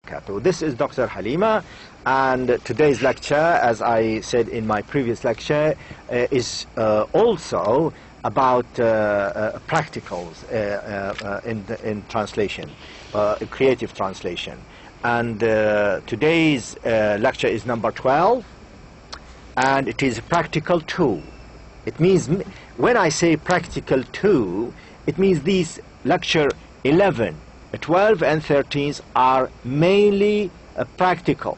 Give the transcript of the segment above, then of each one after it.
وبركاته. This is Dr. Halima, and today's lecture, as I said in my previous lecture, is also about practicals in translation, creative translation. And today's lecture is number 12, and it is practical 2. It means, when I say practical 2, it means these lecture 11, 12 and 13 are mainly practicals.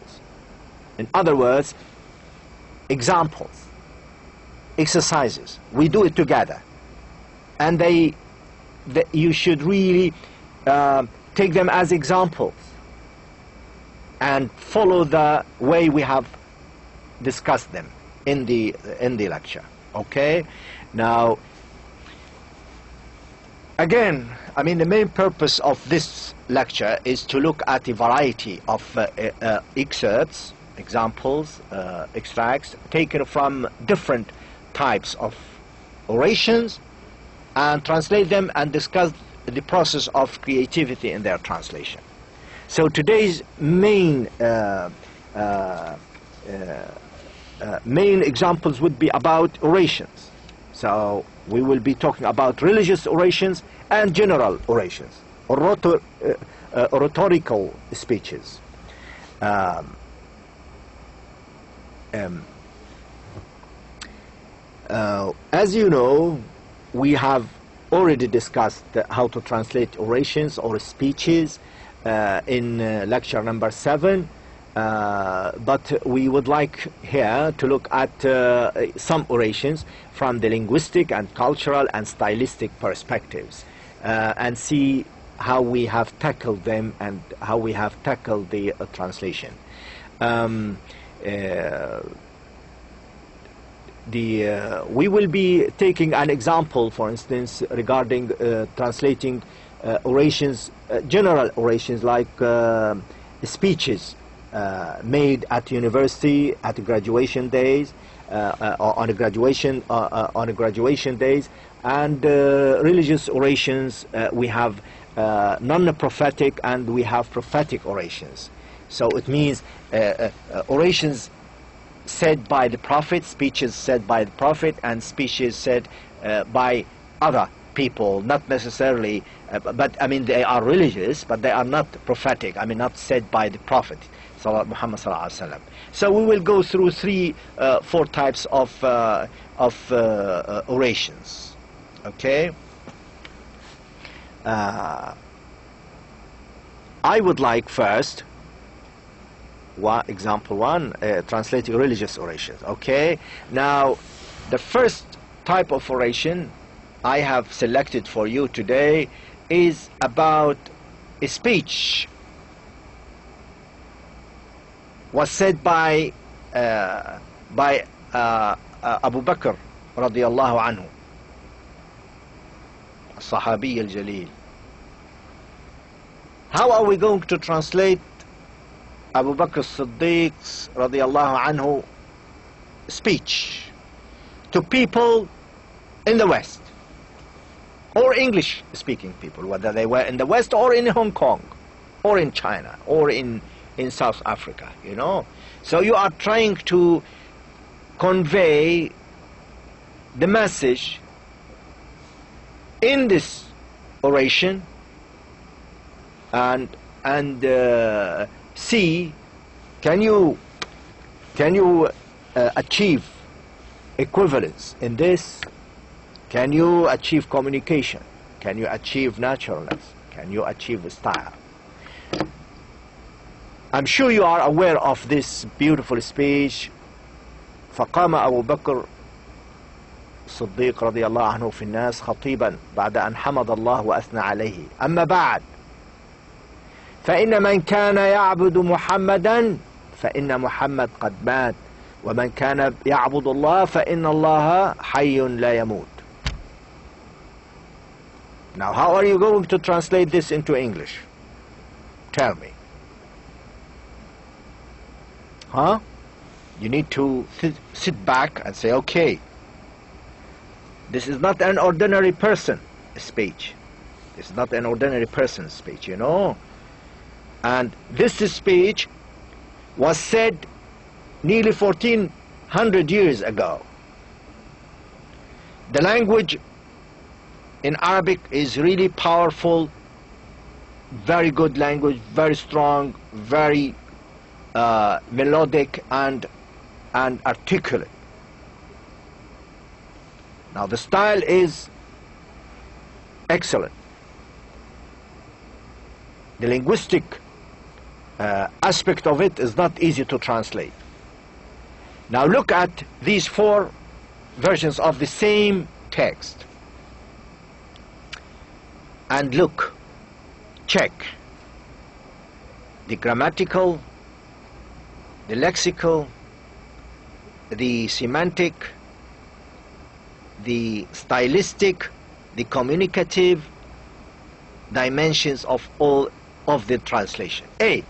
In other words, examples, exercises. We do it together, and you should really take them as examples and follow the way we have discussed them in the lecture. Okay? Now, again, I mean, the main purpose of this lecture is to look at a variety of excerpts, examples, extracts taken from different types of orations, and translate them and discuss the process of creativity in their translation. So today's main examples would be about orations. So we will be talking about religious orations and general orations, oratorical speeches. As you know, we have already discussed how to translate orations or speeches in lecture number 7, but we would like here to look at some orations from the linguistic and cultural and stylistic perspectives, and see how we have tackled them and how we have tackled the translation. We will be taking an example, for instance, regarding translating orations, general orations like speeches made at university at graduation days, on a graduation days, and religious orations. We have non-prophetic and we have prophetic orations. So it means orations said by the Prophet, speeches said by the Prophet, and speeches said by other people, not necessarily, but I mean they are religious, but they are not prophetic. I mean not said by the Prophet Muhammad sallallahu alaihi wasallam. So we will go through 4 types of orations. Okay. I would like first. Example 1, translating religious orations. Okay, now the first type of oration I have selected for you today is about a speech was said by Abu Bakr radiyallahu anhu, الصحابي الجليل. How are we going to translate Abu Bakr as-Siddiq's radiyallahu anhu speech to people in the West, or English speaking people, whether they were in the West or in Hong Kong or in China or in South Africa, you know? So you are trying to convey the message in this oration and see, can you achieve equivalence in this? Can you achieve communication? Can you achieve naturalness? Can you achieve style? I'm sure you are aware of this beautiful speech. فقام أبو بكر الصديق رضي الله عنه في الناس خطيبا بعد أن حمد الله وأثنى عليه. أما بعد فإن من كان يعبد محمدا فإن محمد قد مات ومن كان يعبد الله فإن الله حي لا يموت. Now how are you going to translate this into English? Tell me. Huh? You need to sit back and say, okay, this is not an ordinary person speech. It's not an ordinary person's speech, you know. And this speech was said nearly 1400 years ago. The language in Arabic is really powerful, very good language, very strong, very melodic and articulate. Now the style is excellent. The linguistic aspect of it is not easy to translate. Now look at these four versions of the same text and look, check the grammatical, the lexical, the semantic, the stylistic, the communicative dimensions of all of the translation. A,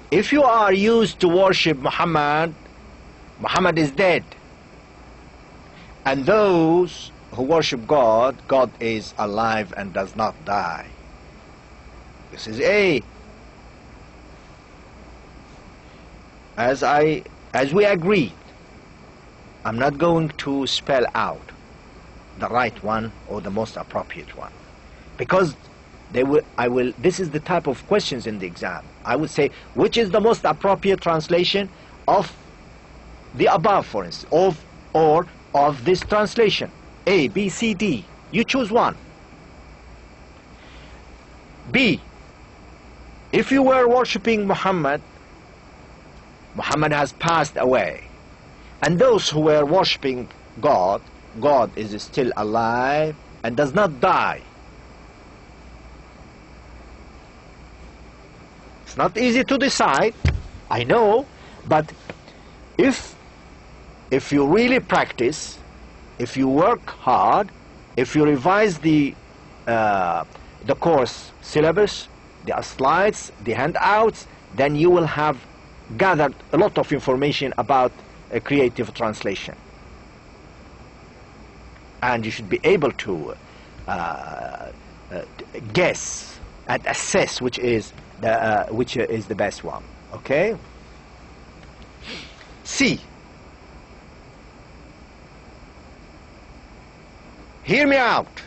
if you are used to worship Muhammad, Muhammad is dead. And those who worship God, God is alive and does not die. This is A. As we agreed, I'm not going to spell out the right one or the most appropriate one, because this is the type of questions in the exam. I would say, which is the most appropriate translation of the above, for instance, or of this translation? A, B, C, D. You choose one. B, if you were worshipping Muhammad, Muhammad has passed away. And those who were worshipping God, God is still alive and does not die. It's not easy to decide, I know, but if you really practice, if you work hard, if you revise the course syllabus, the slides, the handouts, then you will have gathered a lot of information about a creative translation. And you should be able to guess and assess which is the best one. Okay? C. Hear me out.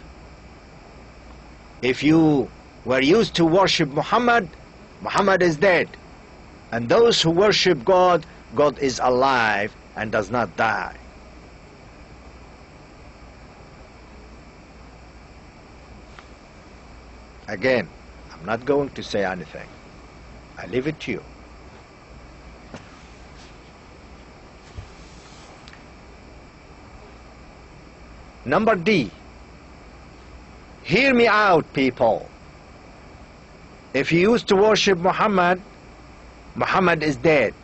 If you were used to worship Muhammad, Muhammad is dead. And those who worship God, God is alive and does not die. Again, I'm not going to say anything. I leave it to you. Number D. Hear me out, people. If you used to worship Muhammad, Muhammad is dead.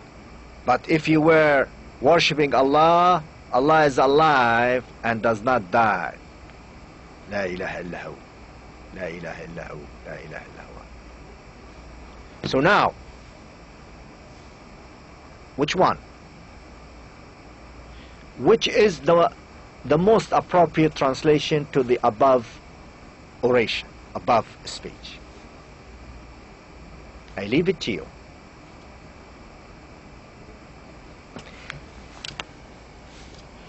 But if you were worshipping Allah, Allah is alive and does not die. La ilaha illahu. La ilaha illahu. La ilaha illahu. So now, which one? Which is the most appropriate translation to the above oration, above speech? I leave it to you.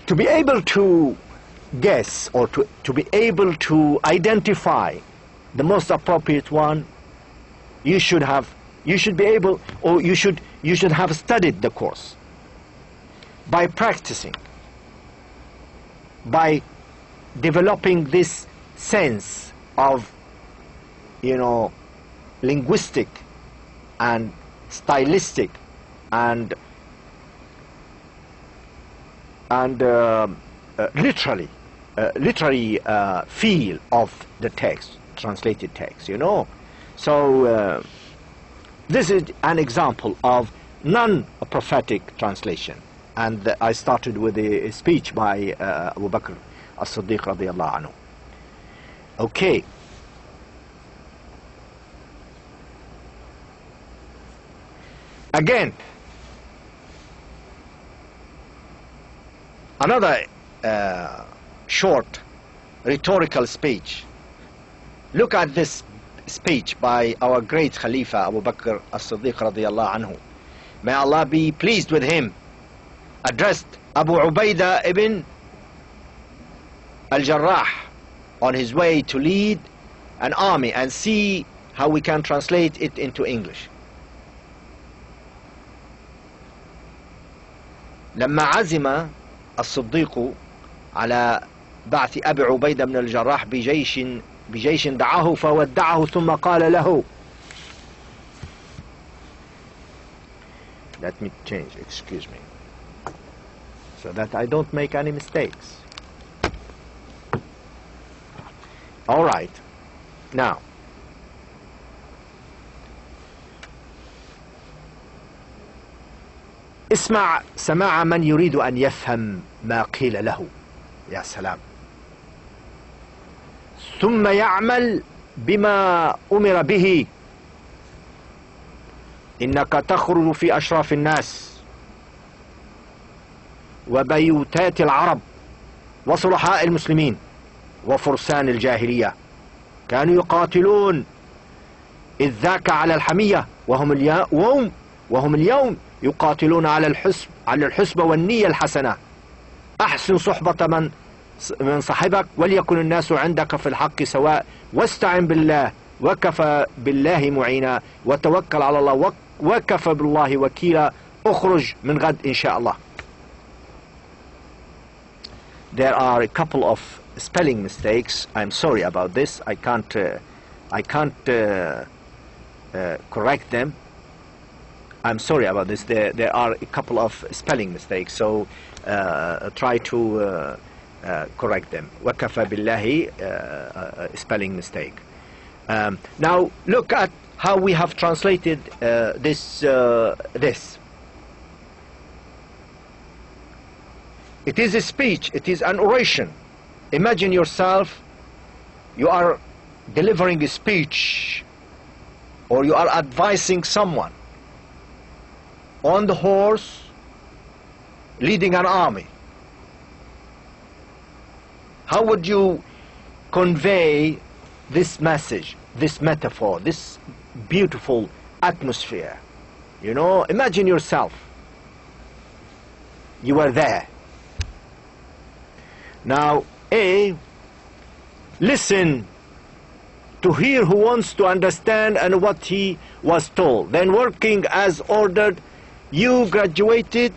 To be able to guess or to be able to identify the most appropriate one, you should be able, or you should have studied the course by practicing, by developing this sense of, linguistic and stylistic and literary feel of the text, translated text, So this is an example of non-prophetic translation. And I started with a speech by Abu Bakr as-Siddiq radiyallahu anhu. Okay. Again, another short rhetorical speech Look at this speech by our great Khalifa Abu Bakr as-Siddiq radiyallahu anhu. May Allah be pleased with him. Addressed Abu Ubaidah ibn al-Jarrah on his way to lead an army, and see how we can translate it into English. لما عزم الصديق على بعث أبي عبيدة بن الجراح بجيش دعاه فودعه ثم قال له. Let me change, excuse me, so that I don't make any mistakes. All right, now اسمع سماع من يريد أن يفهم ما قيل له. يا سلام. ثم يعمل بما أمر به. إنك تخرج في أشراف الناس وبيوتات العرب وصلحاء المسلمين وفرسان الجاهلية كانوا يقاتلون إذ ذاك على الحمية وهم اليوم يقاتلون على الحسبة والنية الحسنة. أحسن صحبة من صاحبك وليكن الناس عندك في الحق سواء واستعن بالله وكفى بالله معينا وتوكل على الله وكفى بالله وكيلا. اخرج من غد إن شاء الله. There are a couple of spelling mistakes. I'm sorry about this. I can't correct them. I'm sorry about this. There are a couple of spelling mistakes, so try to correct them. وَكَفَى بِاللَّهِ spelling mistake. Now look at how we have translated this. It is a speech, it is an oration. Imagine yourself, you are delivering a speech, or you are advising someone on the horse leading an army. How would you convey this message, this metaphor, this beautiful atmosphere? You know, imagine yourself, you were there. Now, listen to hear who wants to understand and what he was told. Then working as ordered, you graduated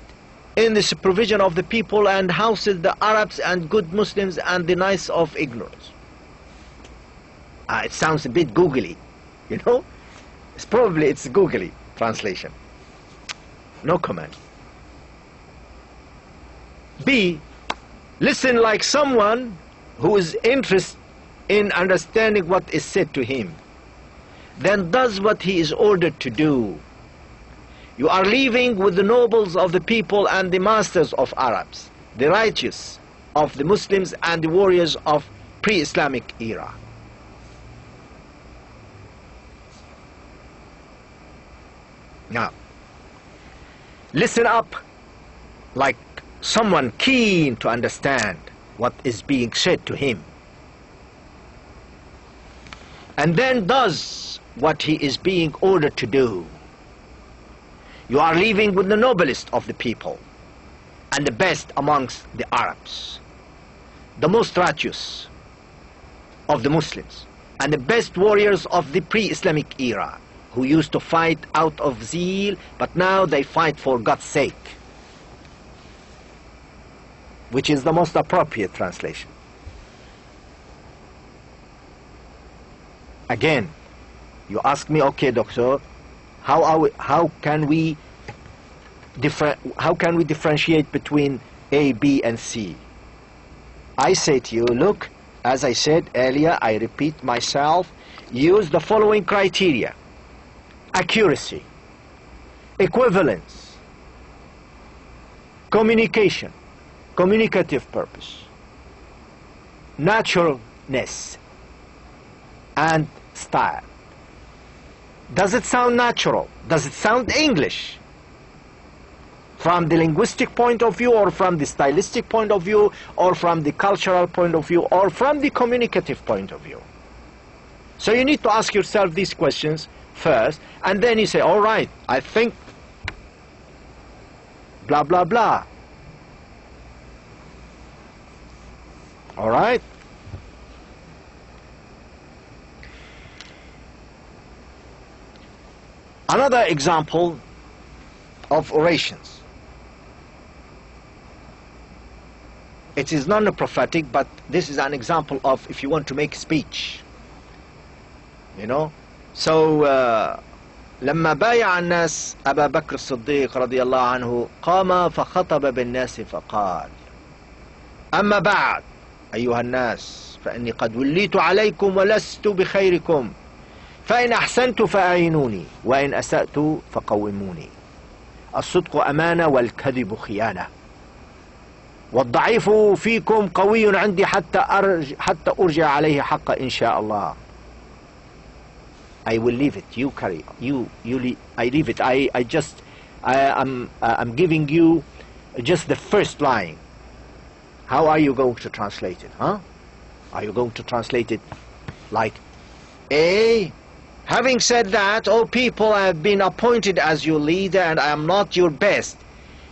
in the supervision of the people and housed the Arabs and good Muslims and the nice of ignorance. It sounds a bit googly, you know? It's googly translation. No comment. B, listen like someone who is interested in understanding what is said to him, then does what he is ordered to do. You are living with the nobles of the people and the masters of Arabs, the righteous of the Muslims and the warriors of pre-Islamic era. Now, listen up like someone keen to understand what is being said to him, and then does what he is being ordered to do. You are living with the noblest of the people and the best amongst the Arabs, the most righteous of the Muslims and the best warriors of the pre-Islamic era, who used to fight out of zeal, but now they fight for God's sake, which is the most appropriate translation. Again, you ask me, okay, doctor, how can we differentiate between A, B, and C? I say to you, look, as I said earlier, I repeat myself, use the following criteria: accuracy, equivalence, communication, communicative purpose, naturalness, and style. Does it sound natural? Does it sound English? From the linguistic point of view, or from the stylistic point of view, or from the cultural point of view, or from the communicative point of view? So you need to ask yourself these questions first, and then you say, all right, I think blah blah blah. All right? Another example of orations. It is non-prophetic, but this is an example of if you want to make speech. You know? So لما بايع الناس أبا بكر الصديق رضي الله عنه قام فخطب بالناس فقال: أما بعد أيها الناس فإني قد وليت عليكم ولست بخيركم، فإن أحسنت فأعينوني وإن أسأت فقوموني. الصدق أمانة والكذب خيانة، والضعيف فيكم قوي عندي حتى أرجع عليه حقا إن شاء الله. I will leave it. You carry. I leave it. I'm giving you just the first line. How are you going to translate it? Huh? Are you going to translate it like A? Having said that, O people, I have been appointed as your leader, and I am not your best.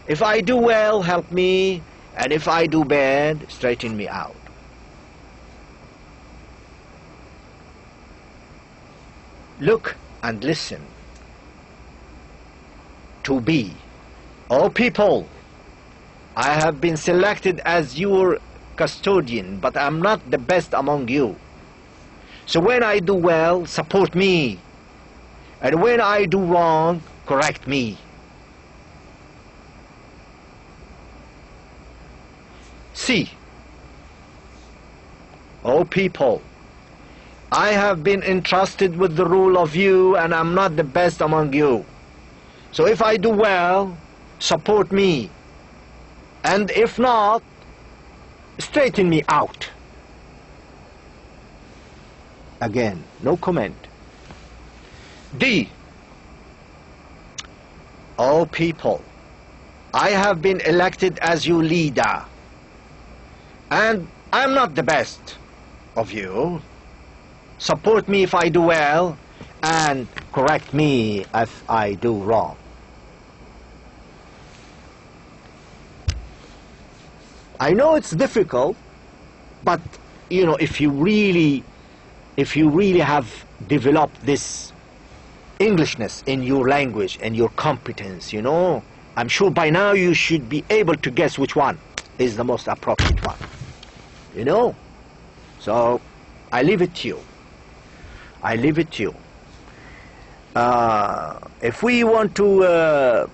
If I do well, help me, and if I do bad, straighten me out. Look and listen to B. O people, I have been selected as your custodian, but I am not the best among you. So when I do well, support me, and when I do wrong, correct me. C. O people, I have been entrusted with the rule of you, and I'm not the best among you. So if I do well, support me, and if not, straighten me out. Again, no comment. D. O people, I have been elected as your leader, and I'm not the best of you. Support me if I do well, and correct me if I do wrong. I know it's difficult, but you know, if you really have developed this Englishness in your language and your competence, you know, I'm sure by now you should be able to guess which one is the most appropriate one. You know? So I leave it to you. I leave it to you. If we want to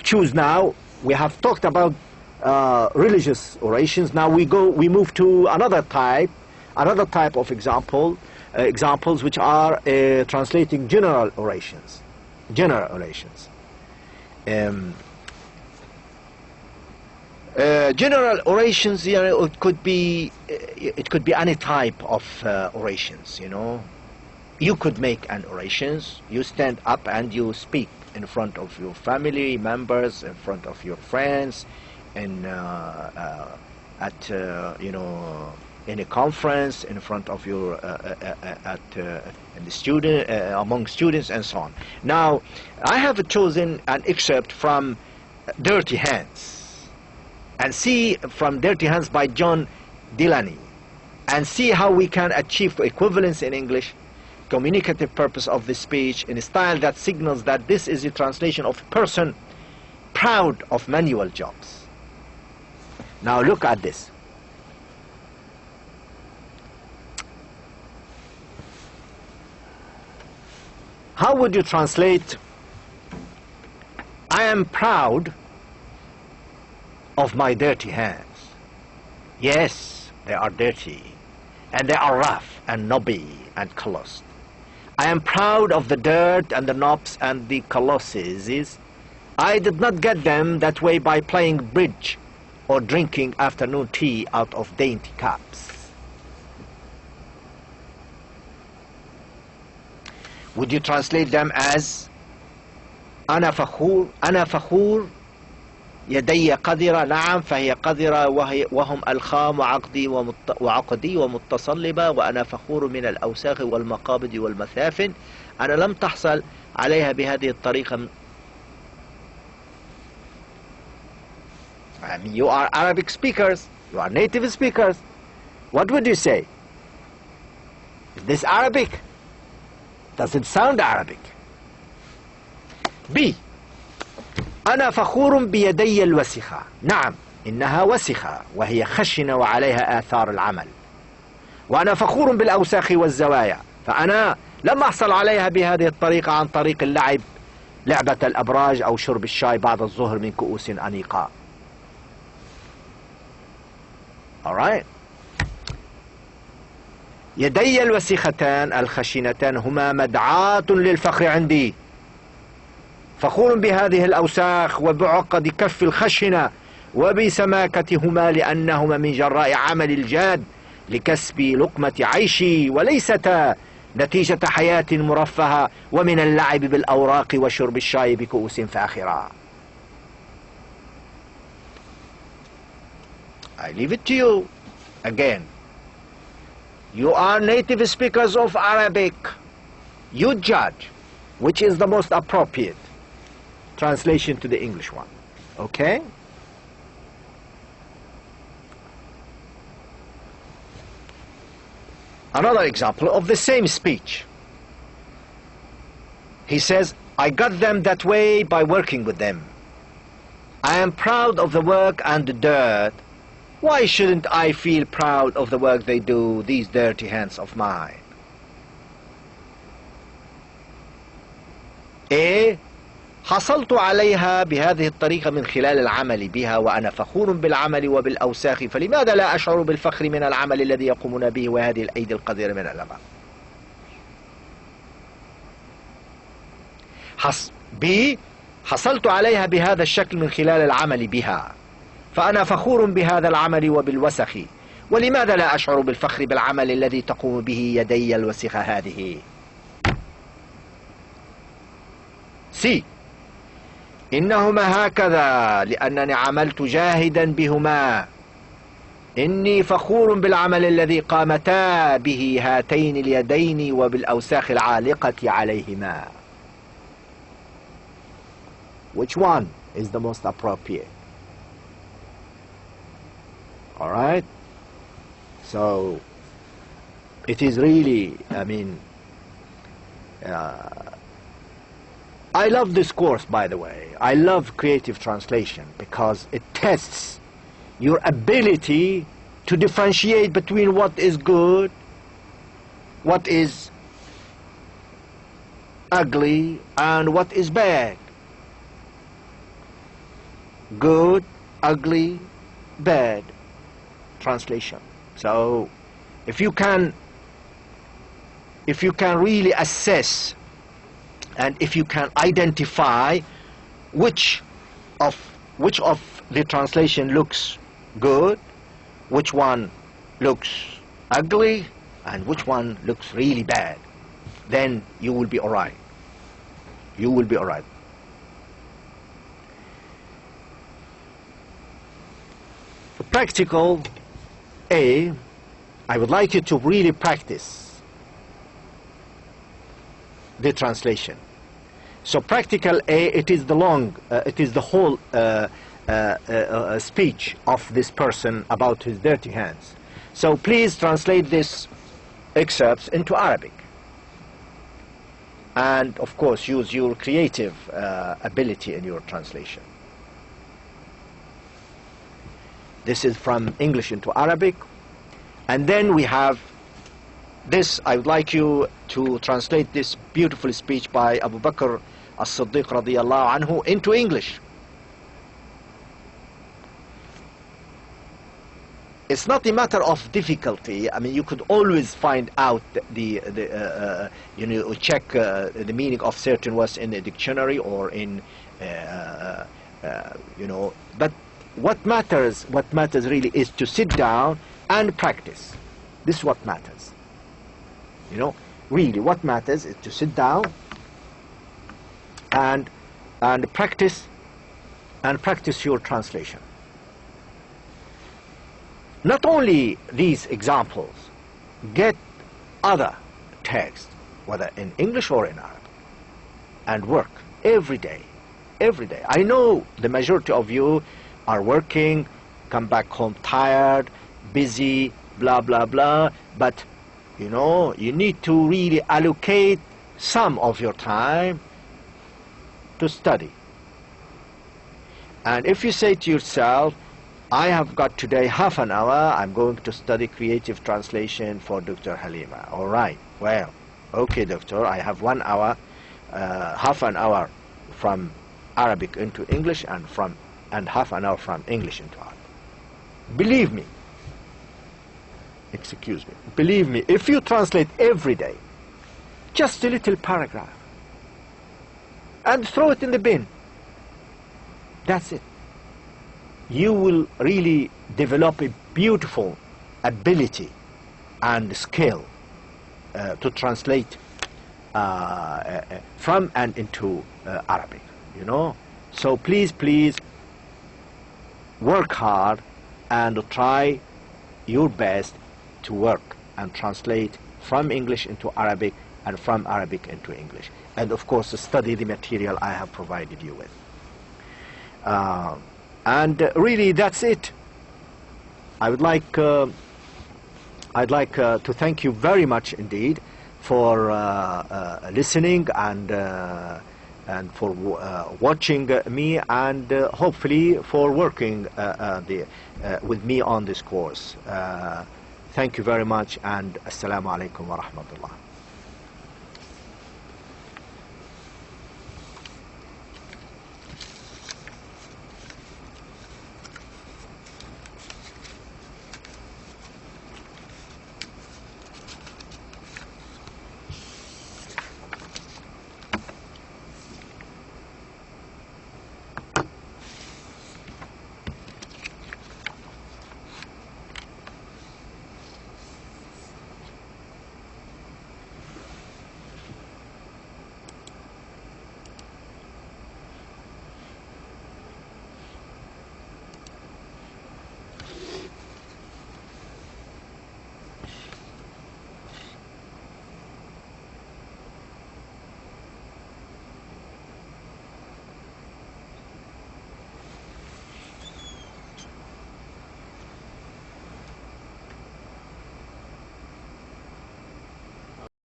choose now, we have talked about religious orations. Now we move to another type of examples which are translating general orations. General orations. General orations, you know, it could be any type of orations. You know, you could make an orations. You stand up and you speak in front of your family members, in front of your friends, and you know, in a conference, in front of your in the student among students, and so on. Now, I have chosen an excerpt from Dirty Hands, and see from Dirty Hands by John Delaney, and see how we can achieve equivalence in English, communicative purpose of the speech in a style that signals that this is a translation of a person proud of manual jobs. Now look at this. How would you translate, I am proud of my dirty hands? Yes, they are dirty, and they are rough and knobby and calloused. I am proud of the dirt and the knobs and the callouses. I did not get them that way by playing bridge or drinking afternoon tea out of dainty cups. Would you translate them as أنا فخور يدي قذرة، نعم فهي قذرة، وهم الخام وعقدي ومتصلبة، وأنا فخور من الأوساخ والمقابض والمثافن. أنا لم تحصل عليها بهذه الطريقة. I mean, you are Arabic speakers, you are native speakers. What would you say? Is this Arabic? Does it sound Arabic? B. أنا فخور بيدي الوسخة. نعم إنها وسخة وهي خشنة وعليها آثار العمل. وأنا فخور بالأوساخ والزوايا، فأنا لم أحصل عليها بهذه الطريقة عن طريق اللعب، لعبة الأبراج أو شرب الشاي بعد الظهر من كؤوس أنيقة. Alright. يدي الوسختان الخشنتان هما مدعاة للفخر عندي. فخور بهذه الأوساخ وبعقد كف الخشنة وبسماكتهما، لأنهما من جراء عمل الجاد لكسب لقمة عيشي، وليستا نتيجة حياة مرفهة ومن اللعب بالأوراق وشرب الشاي بكؤوس فاخرة. I leave it to you again. You are native speakers of Arabic. You judge which is the most appropriate translation to the English one. Okay? Another example of the same speech. He says, I got them that way by working with them. I am proud of the work and the dirt. Why shouldn't I feel proud of the work they do, these dirty hands of mine? A. حصلت عليها بهذه الطريقة من خلال العمل بها، وأنا فخور بالعمل وبالأوساخ، فلماذا لا أشعر بالفخر من العمل الذي يقومون به وهذه الأيدي القذرة من العمل؟ B. حصلت عليها بهذا الشكل من خلال العمل بها، فأنا فخور بهذا العمل وبالوسخ، ولماذا لا أشعر بالفخر بالعمل الذي تقوم به يدي الوسخة هذه؟ C. إنهما هكذا لأنني عملت جاهدا بهما. إني فخور بالعمل الذي قامتا به هاتين اليدين وبالأوساخ العالقة عليهما. Which one is the most appropriate? All right? So it is really, I mean, I love this course, by the way. I love creative translation because it tests your ability to differentiate between what is good, what is ugly, and what is bad. Good, ugly, bad translation. So if you can really assess and if you can identify which of the translation looks good, which one looks ugly, and which one looks really bad, then you will be all right. You will be all right. Practical A, I would like you to really practice the translation. So practical A, it is the whole speech of this person about his dirty hands. So please translate this excerpts into Arabic. And of course use your creative ability in your translation. This is from English into Arabic. And then we have this. I would like you to translate this beautiful speech by Abu Bakr as-Siddiq radiyallahu anhu into English. It's not a matter of difficulty. I mean, you could always find out check the meaning of certain words in the dictionary or in but what matters really is to sit down and practice. This is what matters. Really what matters is to sit down and practice and practice your translation. Not only these examples, get other texts, whether in English or in Arabic, and work every day, every day. I know the majority of you are working, come back home tired, busy, blah, blah, blah, but you know, you need to really allocate some of your time to study. And if you say to yourself, I have got today half an hour, I'm going to study creative translation for Dr. Halima. All right, well, okay, doctor, I have 1 hour, half an hour from Arabic into English and half an hour from English into Arabic. Believe me, excuse me, believe me, if you translate every day, just a little paragraph, and throw it in the bin, that's it. You will really develop a beautiful ability and skill to translate from and into Arabic, you know. So please, please work hard and try your best to work and translate from English into Arabic and from Arabic into English. And of course, study the material I have provided you with. And really, that's it. I'd like to thank you very much indeed for listening and for watching me, and hopefully for working with me on this course. Thank you very much, and Assalamu alaikum wa rahmatullah.